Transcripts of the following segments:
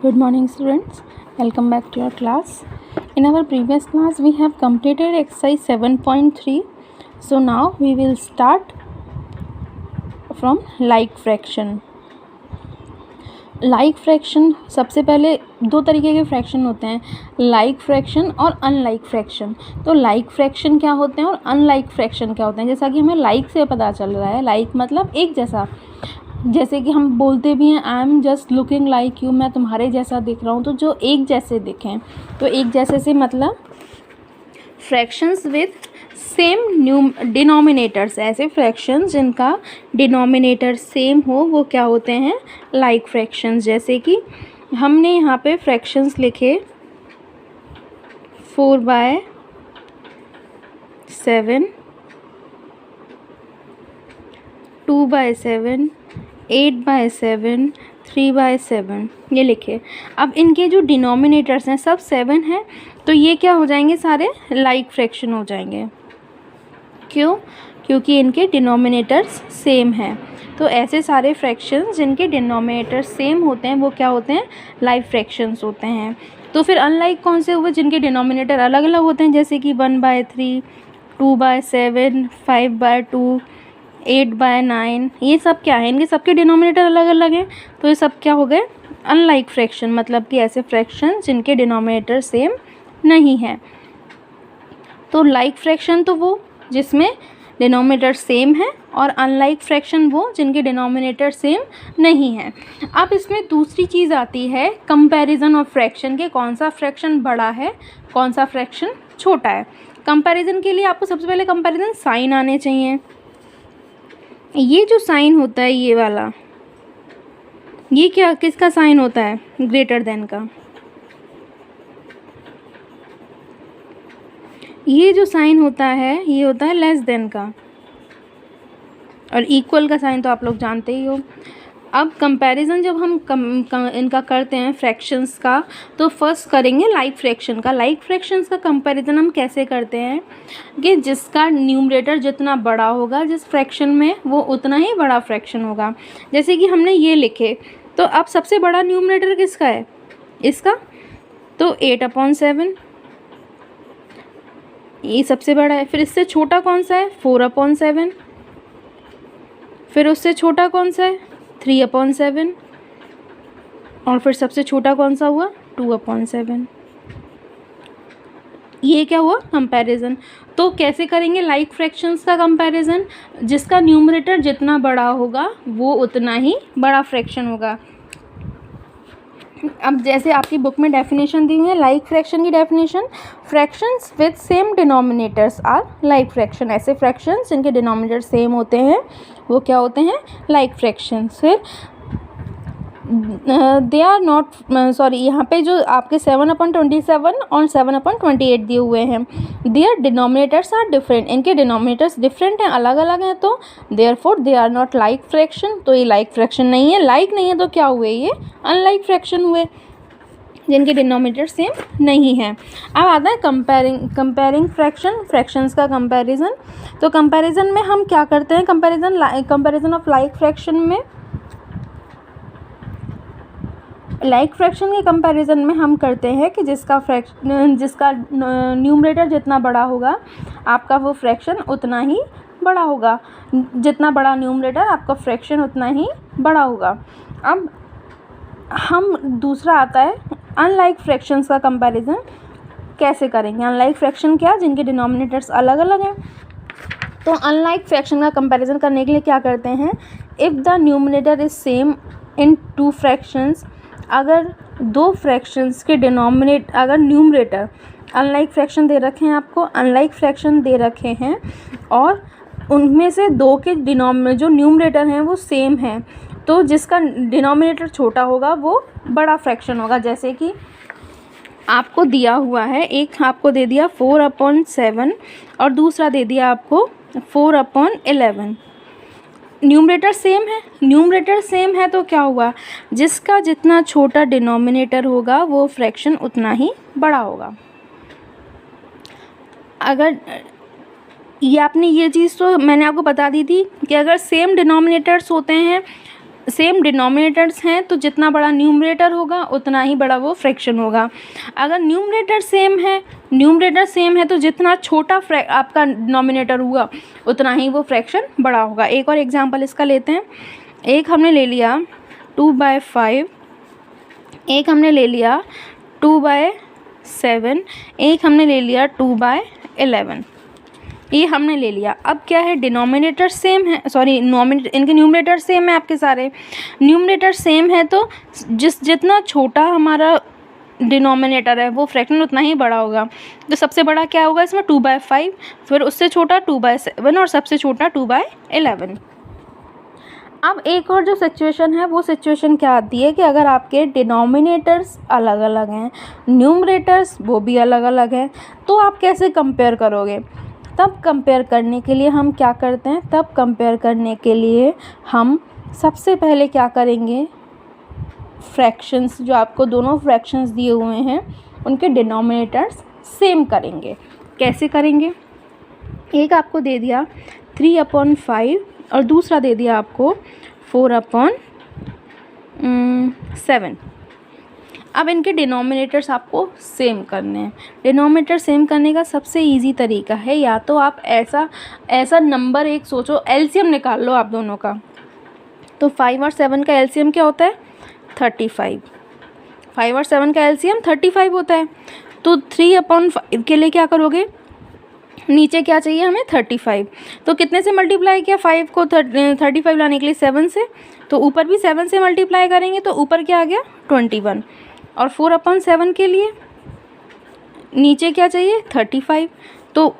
Good morning students, welcome back to your class. In our previous class we have completed exercise 7.3. So now we will start from like fraction. Like fraction, सबसे पहले दो तरीके के fraction होते हैं, like fraction और unlike fraction. तो like fraction क्या होते हैं और अनलाइक फ्रैक्शन क्या होते हैं, जैसा कि हमें लाइक से पता चल रहा है। लाइक मतलब एक जैसा, जैसे कि हम बोलते भी हैं I am just looking like you, मैं तुम्हारे जैसा दिख रहा हूँ। तो जो एक जैसे दिखें, तो एक जैसे से मतलब फ्रैक्शंस विथ सेम डिनोमिनेटर्स, ऐसे फ्रैक्शंस जिनका डिनोमिनेटर सेम हो वो क्या होते हैं, लाइक फ्रैक्शंस। जैसे कि हमने यहाँ पे फ्रैक्शंस लिखे 4/7, 2/7, 8/7, 3/7 ये लिखे। अब इनके जो डिनोमिनेटर्स हैं सब 7 हैं, तो ये क्या हो जाएंगे, सारे लाइक फ्रैक्शन हो जाएंगे। क्यों? क्योंकि इनके डिनोमिनेटर्स सेम हैं। तो ऐसे सारे फ्रैक्शंस जिनके डिनोमिनेटर्स सेम होते हैं वो क्या होते हैं, लाइक फ्रैक्शंस होते हैं। तो फिर अनलाइक कौन से हुए, जिनके डिनोमिनेटर अलग अलग होते हैं, जैसे कि 1/3, 2/7, 5/2, 8/9, ये सब क्या है, इनके सबके डिनोमिनेटर अलग अलग हैं। तो ये सब क्या हो गए, अनलाइक फ्रैक्शन, मतलब कि ऐसे फ्रैक्शन जिनके डिनोमिनेटर सेम नहीं है। तो लाइक फ्रैक्शन तो वो जिसमें डिनोमिनेटर सेम है, और अनलाइक फ्रैक्शन वो जिनके डिनोमिनेटर सेम नहीं है। अब इसमें दूसरी चीज़ आती है कंपैरिजन ऑफ फ्रैक्शन के, कौन सा फ्रैक्शन बड़ा है कौन सा फ्रैक्शन छोटा है। कंपैरिजन के लिए आपको सबसे पहले कंपैरिजन साइन आने चाहिए। ये जो साइन होता है ये वाला, ये क्या किसका साइन होता है, ग्रेटर देन का। ये जो साइन होता है ये होता है लेस देन का, और इक्वल का साइन तो आप लोग जानते ही हो। अब कंपैरिजन जब हम इनका करते हैं फ्रैक्शंस का, तो फर्स्ट करेंगे लाइक फ्रैक्शन का। लाइक फ्रैक्शंस का कंपैरिजन हम कैसे करते हैं कि जिसका न्यूमरेटर जितना बड़ा होगा जिस फ्रैक्शन में, वो उतना ही बड़ा फ्रैक्शन होगा। जैसे कि हमने ये लिखे, तो अब सबसे बड़ा न्यूमरेटर किसका है, इसका, तो 8/7 ये सबसे बड़ा है। फिर इससे छोटा कौन सा है, 4/7। फिर उससे छोटा कौन सा है, 3/7। और फिर सबसे छोटा कौन सा हुआ, 2/7। ये क्या हुआ, कंपैरिजन। तो कैसे करेंगे लाइक फ्रैक्शंस का कंपैरिजन, जिसका न्यूमरेटर जितना बड़ा होगा वो उतना ही बड़ा फ्रैक्शन होगा। अब जैसे आपकी बुक में डेफिनेशन दी हुई है लाइक फ्रैक्शन की definition, fractions with same denominators are like fraction. ऐसे फ्रैक्शंस जिनके डिनोमिनेटर सेम होते हैं वो क्या होते हैं, लाइक फ्रैक्शंस। फिर दे आर नॉट, सॉरी यहाँ पे जो आपके 7/27 और 7/28 दिए हुए हैं, देयर डिनोमिनेटर्स आर डिफरेंट, इनके डिनोमिनेटर्स डिफरेंट हैं, अलग अलग हैं, तो therefore they are not like fraction. तो ये लाइक फ्रैक्शन नहीं है, लाइक नहीं है तो क्या हुए, ये अनलाइक फ्रैक्शन हुए जिनके डिनोमिनेटर सेम नहीं है। अब आता है कंपेयरिंग फ्रैक्शंस का कंपैरिजन। तो कंपैरिजन में हम क्या करते हैं, कंपैरिजन ऑफ लाइक फ्रैक्शन में, लाइक फ्रैक्शन के कंपैरिजन में हम करते हैं कि जिसका न्यूमरेटर जितना बड़ा होगा आपका वो फ्रैक्शन उतना ही बड़ा होगा, जितना बड़ा न्यूमरेटर आपका फ्रैक्शन उतना ही बड़ा होगा। अब हम दूसरा आता है अनलाइक फ्रैक्शंस का कंपैरिजन कैसे करेंगे। अनलाइक फ्रैक्शन क्या, जिनके डिनोमिनेटर्स अलग अलग हैं। तो अनलाइक फ्रैक्शन का कंपैरिजन करने के लिए क्या करते हैं, if the numerator is same in 2 fractions, अगर 2 फ्रैक्शंस के अगर न्यूमरेटर, अनलाइक फ्रैक्शन दे रखे हैं आपको, अनलाइक फ्रैक्शन दे रखे हैं, और उनमें से 2 के जो न्यूमरेटर हैं वो सेम हैं, तो जिसका डिनोमिनेटर छोटा होगा वो बड़ा फ्रैक्शन होगा। जैसे कि आपको दिया हुआ है, एक आपको दे दिया 4/7 और दूसरा दे दिया आपको 4/11। न्यूमरेटर सेम है तो क्या हुआ, जिसका जितना छोटा डिनोमिनेटर होगा वो फ्रैक्शन उतना ही बड़ा होगा। अगर ये आपने ये चीज़ तो मैंने आपको बता दी थी कि अगर सेम डिनोमिनेटर्स होते हैं सेम डिनोमिनेटर्स हैं तो जितना बड़ा न्यूमरेटर होगा उतना ही बड़ा वो फ्रैक्शन होगा। अगर न्यूमरेटर सेम है तो जितना छोटा आपका डिनोमिनेटर हुआ उतना ही वो फ्रैक्शन बड़ा होगा। एक और एग्जांपल इसका लेते हैं। एक हमने ले लिया 2/5, एक हमने ले लिया 2/7, एक हमने ले लिया 2/11, ये हमने ले लिया। अब क्या है, डिनोमिनेटर सेम है, सॉरी इनके न्यूमरेटर सेम है। आपके सारे न्यूमरेटर सेम है तो जितना छोटा हमारा डिनोमिनेटर है वो फ्रैक्शन उतना ही बड़ा होगा। तो सबसे बड़ा क्या होगा इसमें 2/5, फिर उससे छोटा 2/7 और सबसे छोटा 2/11। अब एक और जो सिचुएशन है वो सिचुएशन क्या आती है कि अगर आपके डिनोमिनेटर्स अलग अलग हैं, न्यूमरेटर्स वो भी अलग अलग हैं, तो आप कैसे कंपेयर करोगे। तब कंपेयर करने के लिए हम क्या करते हैं, तब कंपेयर करने के लिए हम सबसे पहले क्या करेंगे, फ्रैक्शंस जो आपको दोनों फ्रैक्शंस दिए हुए हैं उनके डिनोमिनेटर्स सेम करेंगे। कैसे करेंगे, एक आपको दे दिया 3/5 और दूसरा दे दिया आपको 4/7। अब इनके डिनोमिनेटर्स आपको सेम करने हैं। डिनोमिनेटर सेम करने का सबसे इजी तरीका है, या तो आप ऐसा नंबर एक सोचो, एलसीएम निकाल लो आप दोनों का। तो 5 और 7 का एलसीएम क्या होता है, 35। 5 और 7 का एलसीएम 35 होता है। तो 3/5 के लिए क्या करोगे, नीचे क्या चाहिए हमें, 35। तो कितने से मल्टीप्लाई किया, 5 को 35 लाने के लिए 7 से, तो ऊपर भी 7 से मल्टीप्लाई करेंगे तो ऊपर क्या आ गया 21। और 4/7 के लिए नीचे क्या चाहिए 35, तो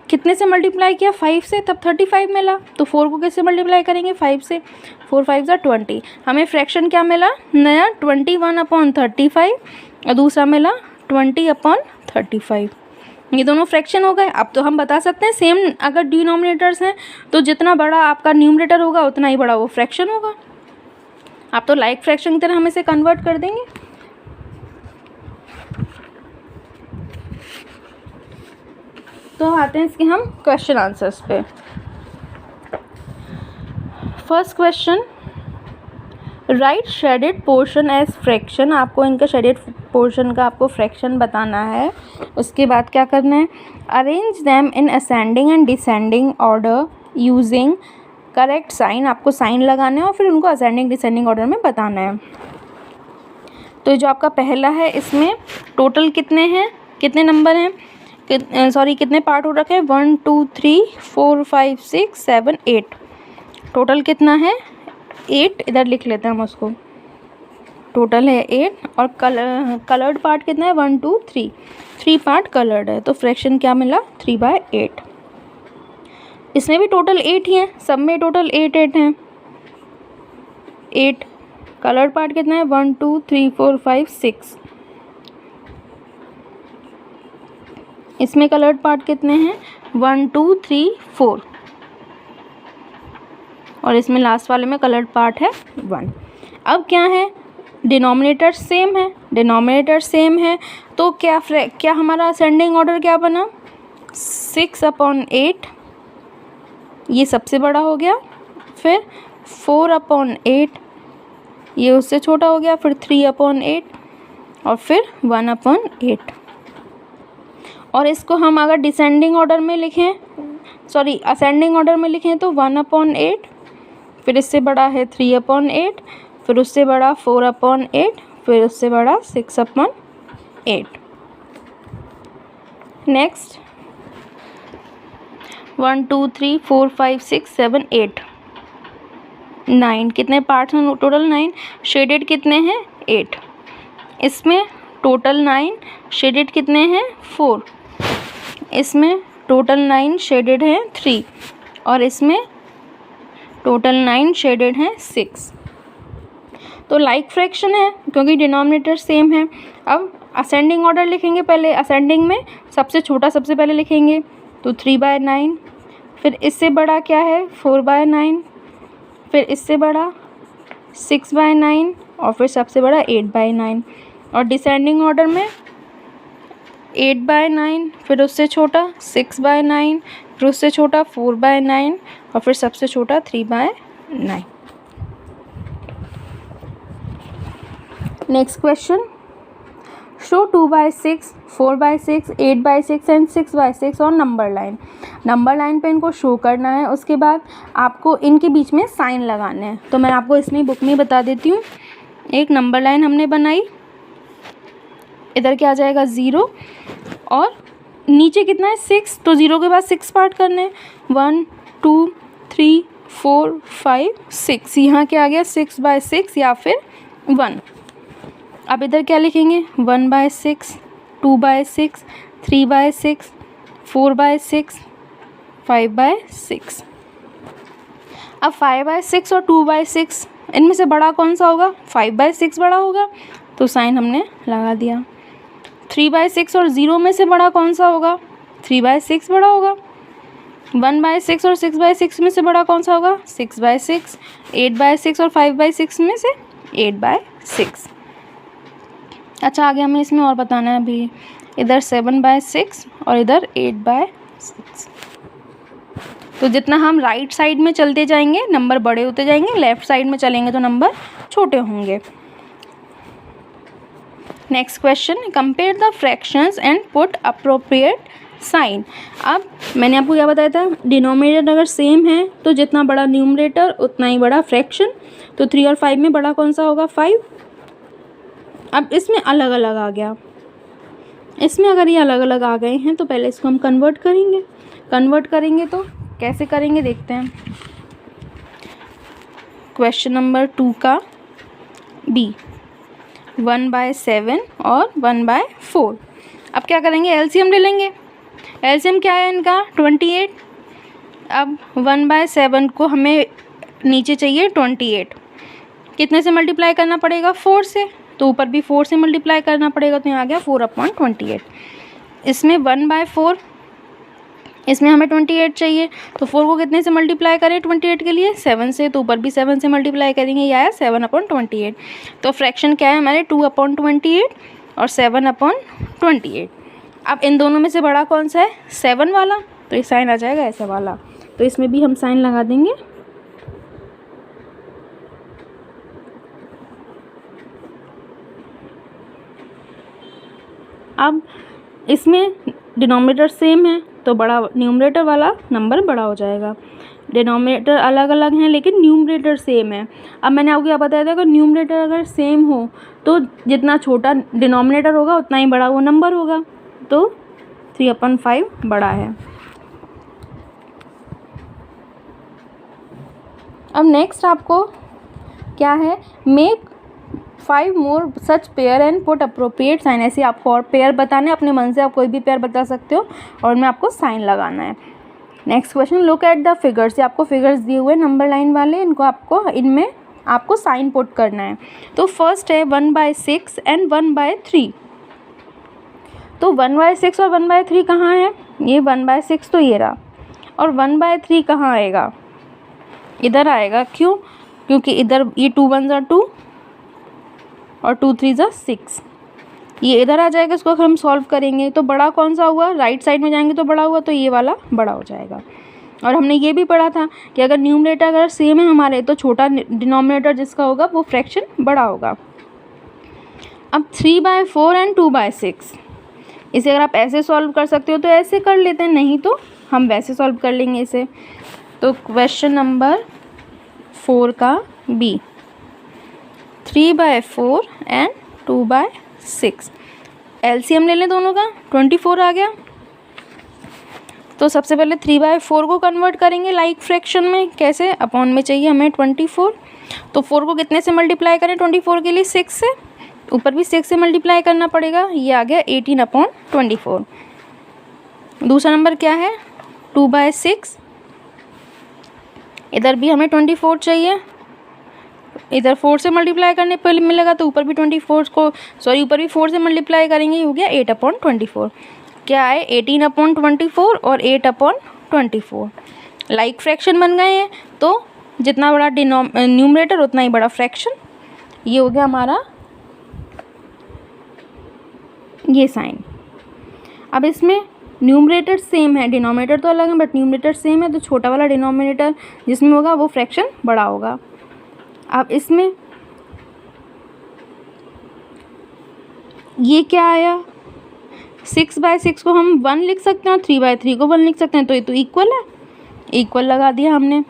कितने से मल्टीप्लाई किया 5 से, तब 35 मिला। तो 4 को किससे मल्टीप्लाई करेंगे 5 से, 4 5 ज़ा 20। हमें फ्रैक्शन क्या मिला नया 21/35 और दूसरा मिला 20/35। ये दोनों फ्रैक्शन हो गए। अब तो हम बता सकते हैं सेम अगर डिनोमिनेटर्स हैं तो जितना बड़ा आपका न्यूमरेटर होगा उतना ही बड़ा वो फ्रैक्शन होगा। आप तो लाइक फ्रैक्शन की तरह हम इसे कन्वर्ट कर देंगे। तो आते हैं इसके हम क्वेश्चन आंसर्स पे। First question, write shaded portion as fraction. आपको इनका शेडेड पोर्शन का आपको फ्रैक्शन बताना है। उसके बाद क्या करना है, arrange them in ascending and descending order using correct sign. आपको साइन लगाना है और फिर उनको असेंडिंग डिसेंडिंग ऑर्डर में बताना है। तो जो आपका पहला है इसमें टोटल कितने हैं, कितने नंबर हैं, कितने पार्ट हो रखे हैं, 1 2 3 4 5 6 7 8। टोटल कितना है 8, इधर लिख लेते हैं हम उसको। टोटल है 8 और कलर्ड पार्ट कितना है 1 2 3, 3 पार्ट कलर्ड है। तो फ्रैक्शन क्या मिला 3/8। इसमें भी टोटल 8 ही हैं, सब में टोटल 8 हैं। 8 कलर्ड पार्ट कितना है 1 2 3 4 5 6। इसमें कलर्ड पार्ट कितने हैं 1 2 3 4 और इसमें लास्ट वाले में कलर्ड पार्ट है 1। अब क्या है, डिनोमिनेटर सेम है, डिनोमिनेटर सेम है तो क्या हमारा असेंडिंग ऑर्डर क्या बना 6/8, ये सबसे बड़ा हो गया, फिर 4/8 ये उससे छोटा हो गया, फिर 3/8 और फिर 1/8। और इसको हम अगर डिसेंडिंग ऑर्डर में लिखें, सॉरी असेंडिंग ऑर्डर में लिखें तो 1/8, फिर इससे बड़ा है 3/8, फिर उससे बड़ा 4/8, फिर उससे बड़ा 6/8। नेक्स्ट 1 2 3 4 5 6 7 8 9 कितने पार्ट्स हैं टोटल 9। शेडेड कितने हैं 8। इसमें टोटल 9 शेडेड कितने हैं 4। इसमें टोटल 9 शेडेड हैं 3 और इसमें टोटल 9 शेडेड हैं 6। तो लाइक फ्रैक्शन है क्योंकि डिनोमिनेटर सेम है। अब असेंडिंग ऑर्डर लिखेंगे, पहले असेंडिंग में सबसे छोटा सबसे पहले लिखेंगे तो 3/9, फिर इससे बड़ा क्या है 4/9, फिर इससे बड़ा 6/9 और फिर सबसे बड़ा 8/9। और डिसेंडिंग ऑर्डर में 8/9, फिर उससे छोटा 6/9, फिर उससे छोटा 4/9 और फिर सबसे छोटा 3/9। नेक्स्ट क्वेश्चन, शो 2/6, 4/6, 8/6 एंड 6/6 और नंबर लाइन। नंबर लाइन पे इनको शो करना है, उसके बाद आपको इनके बीच में साइन लगाने हैं। तो मैं आपको इसमें बुक में बता देती हूँ। एक नंबर लाइन हमने बनाई, इधर क्या आ जाएगा 0 और नीचे कितना है 6, तो 0 के बाद 6 पार्ट करने हैं, 1 2 3 4 5 6। यहाँ क्या आ गया 6/6 या फिर 1। अब इधर क्या लिखेंगे 1/6, 2/6, 3/6, 4/6, 5/6। अब 5/6 और 2/6 इनमें से बड़ा कौन सा होगा, 5/6 बड़ा होगा, तो साइन हमने लगा दिया। 3/6 और 0 में से बड़ा कौन सा होगा, 3/6 बड़ा होगा। 1/6 और 6/6 में से बड़ा कौन सा होगा, 6/6। 8/6 और 5/6 में से 8/6। अच्छा, आगे हमें इसमें और बताना है अभी, इधर 7/6 और इधर 8/6। तो जितना हम राइट साइड में चलते जाएंगे नंबर बड़े होते जाएंगे, लेफ़्ट साइड में चलेंगे तो नंबर छोटे होंगे। Next question, compare the fractions and put appropriate sign. अब मैंने आपको क्या बताया था, डिनोमिनेटर अगर सेम है तो जितना बड़ा न्यूमरेटर उतना ही बड़ा फ्रैक्शन। तो 3 और 5 में बड़ा कौन सा होगा, 5। अब इसमें अलग अलग आ गया, इसमें अगर ये अलग अलग आ गए हैं तो पहले इसको हम कन्वर्ट करेंगे। कन्वर्ट करेंगे तो कैसे करेंगे देखते हैं। क्वेश्चन नंबर 2 का बी, 1/7 और 1/4। अब क्या करेंगे, एलसीएम ले लेंगे। एलसीएम क्या है इनका, 28। अब 1/7 को हमें नीचे चाहिए 28, कितने से मल्टीप्लाई करना पड़ेगा, 4 से, तो ऊपर भी 4 से मल्टीप्लाई करना पड़ेगा, तो यहाँ आ गया 4/28। इसमें 1/4, इसमें हमें 28 चाहिए, तो 4 को कितने से मल्टीप्लाई करें 28 के लिए, 7 से, तो ऊपर भी 7 से मल्टीप्लाई करेंगे, यह आया 7/28। तो फ्रैक्शन क्या है हमारे, 2/28 और 7/28। अब इन दोनों में से बड़ा कौन सा है, 7 वाला, तो ये साइन आ जाएगा ऐसा वाला, तो इसमें भी हम साइन लगा देंगे। अब इसमें डिनोमिनेटर सेम है तो बड़ा न्यूमरेटर वाला नंबर बड़ा हो जाएगा। डिनोमिनेटर अलग अलग हैं लेकिन न्यूमरेटर सेम है। अब मैंने आपको क्या बताया था, अगर न्यूमरेटर अगर सेम हो तो जितना छोटा डिनोमिनेटर होगा उतना ही बड़ा वो नंबर होगा, तो 3/5 बड़ा है। अब नेक्स्ट आपको क्या है, make 5 more such pair and put appropriate sign. ऐसे आपको और पेयर बताने, अपने मन से आप कोई भी पेयर बता सकते हो और उनमें आपको साइन लगाना है। Next question, look at the figures. ये आपको फिगर्स दिए हुए नंबर लाइन वाले, इनको आपको इनमें आपको साइन पुट करना है। तो फर्स्ट है 1/6 एंड 1/3। तो 1/6 और 1/3 कहाँ है, ये 1/6 तो ये रहा, और 1/3 कहाँ आएगा, इधर आएगा। क्यों, क्योंकि इधर ये 2 1 ज़ा 2 और 2 3 ज़ा 6, ये इधर आ जाएगा। इसको हम सॉल्व करेंगे तो बड़ा कौन सा हुआ, राइट साइड में जाएंगे तो बड़ा हुआ, तो ये वाला बड़ा हो जाएगा। और हमने ये भी पढ़ा था कि अगर न्यूमरेटर अगर सेम है हमारे तो छोटा डिनोमिनेटर जिसका होगा वो फ्रैक्शन बड़ा होगा। अब 3/4 एंड 2/6, इसे अगर आप ऐसे सॉल्व कर सकते हो तो ऐसे कर लेते हैं, नहीं तो हम वैसे सॉल्व कर लेंगे इसे। तो क्वेश्चन नंबर 4 का बी, 3/4 एंड 2/6। एलसीएम ले लें दोनों का, 24 आ गया। तो सबसे पहले 3/4 को कन्वर्ट करेंगे लाइक फ्रैक्शन में, कैसे, अपॉन में चाहिए हमें 24। तो 4 को कितने से मल्टीप्लाई करें 24 के लिए, 6 से, ऊपर भी 6 से मल्टीप्लाई करना पड़ेगा, ये आ गया 18/24। दूसरा नंबर क्या है 2/6, इधर भी हमें 24 चाहिए, इधर 4 से मल्टीप्लाई करने पर मिलेगा, तो ऊपर भी 24 को ऊपर भी 4 से मल्टीप्लाई करेंगे, हो गया 8/24। क्या है 18/24 और 8/24 लाइक फ्रैक्शन बन गए हैं, तो जितना बड़ा न्यूमरेटर उतना ही बड़ा फ्रैक्शन। ये हो गया हमारा ये साइन। अब इसमें न्यूमरेटर सेम है, डिनोमिनेटर तो अलग है बट न्यूमरेटर सेम है, तो छोटा वाला डिनोमिनेटर जिसमें होगा वो फ्रैक्शन बड़ा होगा। अब इसमें ये क्या आया, 6/6 को हम 1 लिख सकते हैं और 3/3 को 1 लिख सकते हैं, तो ये तो इक्वल है, इक्वल लगा दिया हमने।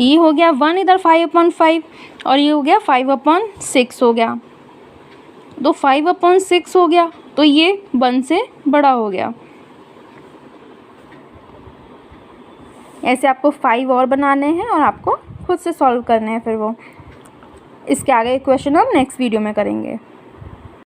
ये हो गया 1 इधर 5/5 और ये हो गया 5/6 हो गया, तो 5/6 हो गया, तो ये 1 से बड़ा हो गया। ऐसे आपको 5 और बनाने हैं और आपको खुद से सॉल्व करने हैं फिर वो। इसके आगे क्वेश्चन हम नेक्स्ट वीडियो में करेंगे।